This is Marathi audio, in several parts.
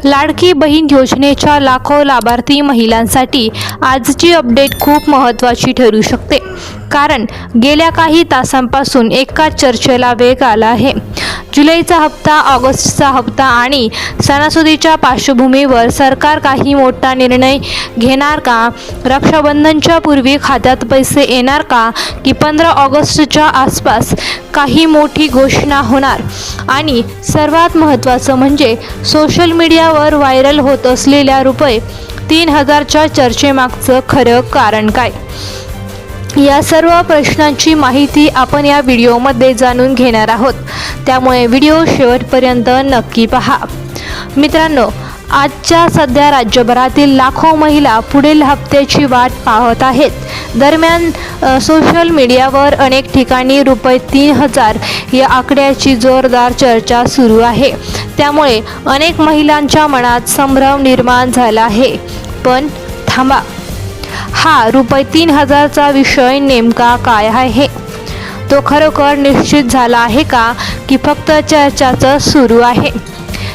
लाडकी बहीण योजनेच्या लाखो लाभार्थी महिलांसाठी आजची अपडेट खूप महत्त्वाची ठरू शकते, कारण गेल्या काही तासांपासून एका चर्चेला वेग आला आहे. जुलैचा हप्ता, ऑगस्टचा हप्ता आणि सणासुदीच्या पार्श्वभूमीवर सरकार काही मोठा निर्णय घेणार का? रक्षाबंधनच्या पूर्वी खात्यात पैसे येणार का? की 15 ऑगस्टच्या आसपास काही मोठी घोषणा होणार? आणि सर्वात महत्त्वाचं म्हणजे सोशल मीडियावर व्हायरल होत असलेल्या ₹3000च्या चर्चेमागचं खरं कारण काय? या सर्व प्रश्नांची माहिती आपण या व्हिडिओमध्ये जाणून घेणार आहोत, त्यामुळे व्हिडिओ शेवटपर्यंत नक्की पहा. मित्रांनो, आजच्या सध्या राज्यभरातील लाखो महिला पुढील हप्त्याची वाट पाहत आहेत. दरम्यान सोशल मीडियावर अनेक ठिकाणी ₹3000 या आकड्याची जोरदार चर्चा सुरू आहे. त्यामुळे अनेक महिलांच्या मनात संभ्रम निर्माण झाला आहे. पण थांबा, हा ₹3000चा विषय नेमका काय आहे? तो खरोखर निश्चित झाला आहे का, की फक्त चर्चाच सुरू आहे?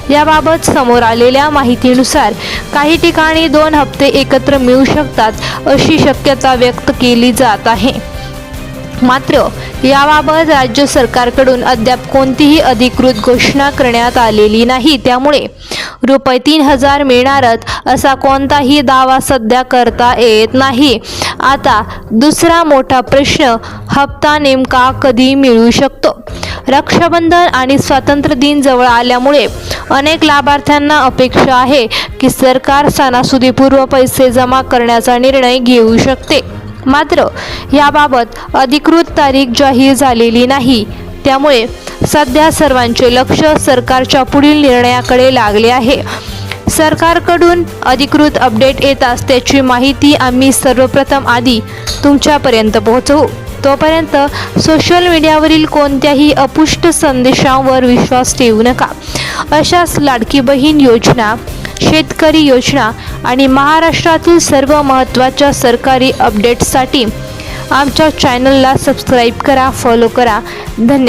याबाबत समोर आलेल्या माहितीनुसार काही ठिकाणी 2 हप्ते एकत्र मिळू शकतात अशी शक्यता व्यक्त केली जात आहे. मात्र याबाबत राज्य सरकारकडून अद्याप कोणतीही अधिकृत घोषणा करण्यात आलेली नाही. त्यामुळे ₹3000 मिळणारच असा कोणताही दावा सध्या करता येत नाही. आता दुसरा मोठा प्रश्न, हप्ता नेमका कधी मिळू शकतो? रक्षाबंधन आणि स्वातंत्र्य दिन जवळ आल्यामुळे अनेक लाभार्थ्यांना अपेक्षा आहे की सरकार सणासुदीपूर्व पैसे जमा करण्याचा निर्णय घेऊ शकते. मात्र याबाबत अधिकृत तारीख जाहीर झालेली नाही. त्यामुळे सध्या सर्वांचे लक्ष सरकारच्या पुढील निर्णयाकडे लागले आहे. सरकारकडून अधिकृत अपडेट येताच त्याची माहिती आम्ही सर्वप्रथम आधी तुमच्यापर्यंत पोहोचवू. तोपर्यंत सोशल मीडियावरील कोणत्याही अपुष्ट संदेशांवर विश्वास ठेवू नका. अशाच लाडकी बहीण योजना, शेतकरी योजना आणि महाराष्ट्रातील सर्व महत्त्वाच्या सरकारी अपडेट्ससाठी आमच्या चॅनलला सबस्क्राईब करा, फॉलो करा. धन्यवाद.